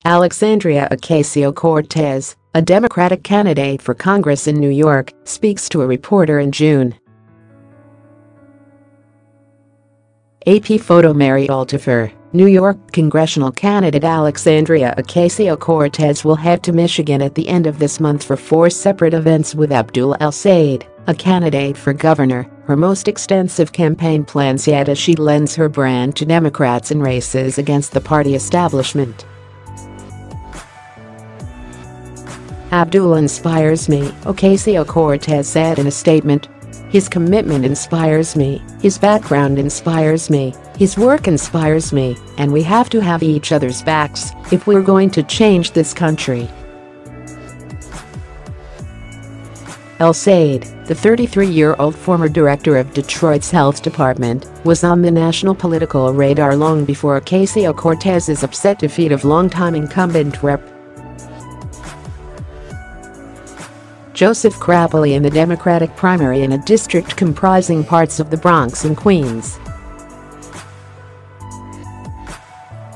Alexandria Ocasio-Cortez, a Democratic candidate for Congress in New York, speaks to a reporter in June. AP photo. Mary Altifer, New York congressional candidate Alexandria Ocasio-Cortez will head to Michigan at the end of this month for 4 separate events with Abdul El-Sayed, a candidate for governor, her most extensive campaign plans yet as she lends her brand to Democrats in races against the party establishment. Abdul inspires me, Ocasio-Cortez said in a statement. His commitment inspires me, his background inspires me, his work inspires me, and we have to have each other's backs if we're going to change this country. El-Sayed, the 33-year-old former director of Detroit's health department, was on the national political radar long before Ocasio-Cortez's upset defeat of longtime incumbent Rep. Joseph Crappley in the Democratic primary in a district comprising parts of the Bronx and Queens.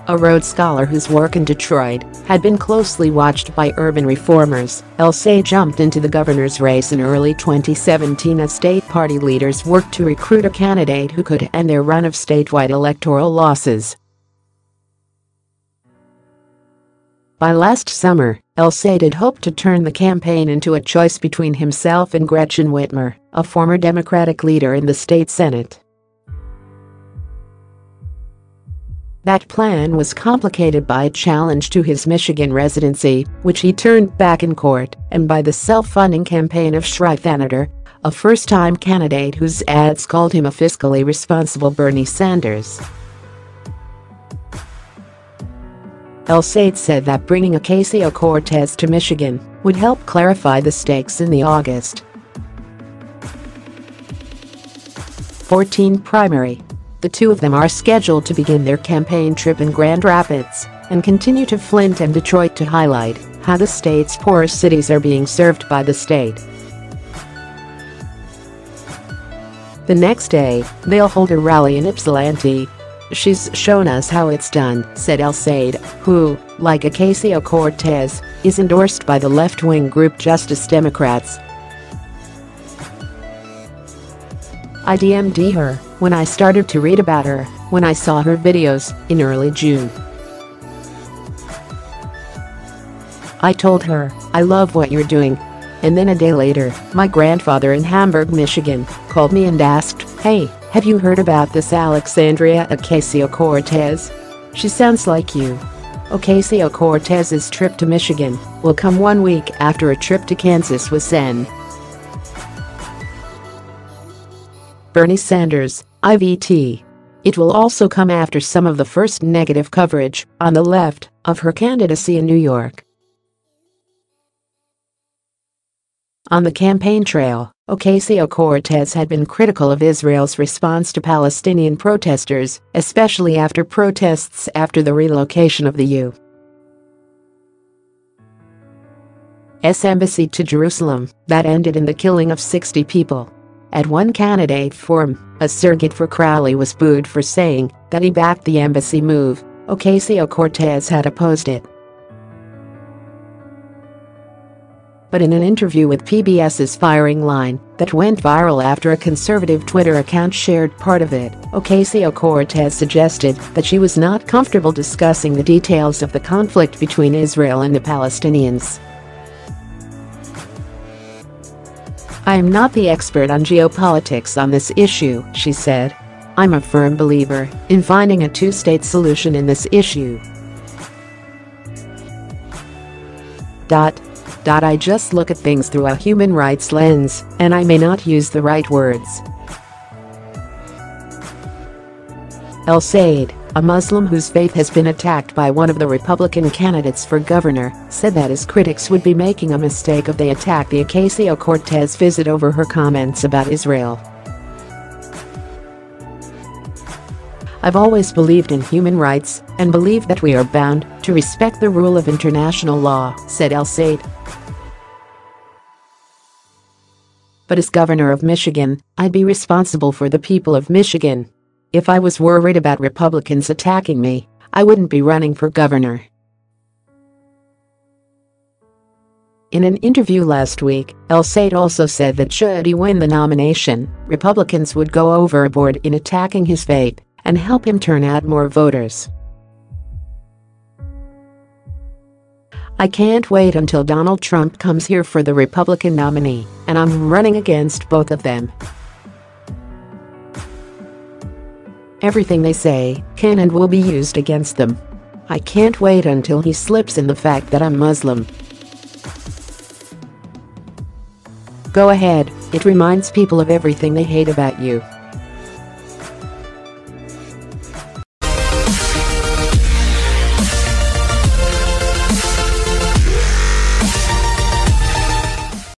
A Rhodes Scholar whose work in Detroit had been closely watched by urban reformers, El-Sayed jumped into the governor's race in early 2017 as state party leaders worked to recruit a candidate who could end their run of statewide electoral losses. By last summer, El-Sayed had hoped to turn the campaign into a choice between himself and Gretchen Whitmer, a former Democratic leader in the state Senate. That plan was complicated by a challenge to his Michigan residency, which he turned back in court, and by the self-funding campaign of Senator, a first-time candidate whose ads called him a fiscally responsible Bernie Sanders. El-Sayed said that bringing Ocasio-Cortez to Michigan would help clarify the stakes in the August 14 primary. The two of them are scheduled to begin their campaign trip in Grand Rapids and continue to Flint and Detroit to highlight how the state's poorest cities are being served by the state. The next day, they'll hold a rally in Ypsilanti. She's shown us how it's done, said El-Sayed, who, like Ocasio-Cortez, is endorsed by the left-wing group Justice Democrats. I DM'd her when I started to read about her, when I saw her videos in early June. I told her, I love what you're doing. And then a day later, my grandfather in Hamburg, Michigan, called me and asked, hey, have you heard about this Alexandria Ocasio-Cortez? She sounds like you. Ocasio-Cortez's trip to Michigan will come 1 week after a trip to Kansas with Sen. Bernie Sanders, IVT. It will also come after some of the first negative coverage on the left of her candidacy in New York. On the campaign trail, Ocasio-Cortez had been critical of Israel's response to Palestinian protesters, especially after protests after the relocation of the U.S. embassy to Jerusalem that ended in the killing of 60 people. At one candidate forum, a surrogate for Crowley was booed for saying that he backed the embassy move. Ocasio-Cortez had opposed it. But in an interview with PBS's Firing Line that went viral after a conservative Twitter account shared part of it, Ocasio-Cortez suggested that she was not comfortable discussing the details of the conflict between Israel and the Palestinians. I am not the expert on geopolitics on this issue, she said. I'm a firm believer in finding a two-state solution in this issue. I just look at things through a human rights lens, and I may not use the right words. El-Sayed, a Muslim whose faith has been attacked by one of the Republican candidates for governor, said that his critics would be making a mistake if they attack the Ocasio-Cortez visit over her comments about Israel. I've always believed in human rights and believe that we are bound to respect the rule of international law, said El-Sayed. But as governor of Michigan, I'd be responsible for the people of Michigan. If I was worried about Republicans attacking me, I wouldn't be running for governor. In an interview last week, El-Sayed also said that should he win the nomination, Republicans would go overboard in attacking his fate and help him turn out more voters. "I can't wait until Donald Trump comes here for the Republican nominee, and I'm running against both of them. Everything they say can and will be used against them. I can't wait until he slips in the fact that I'm Muslim. Go ahead, it reminds people of everything they hate about you."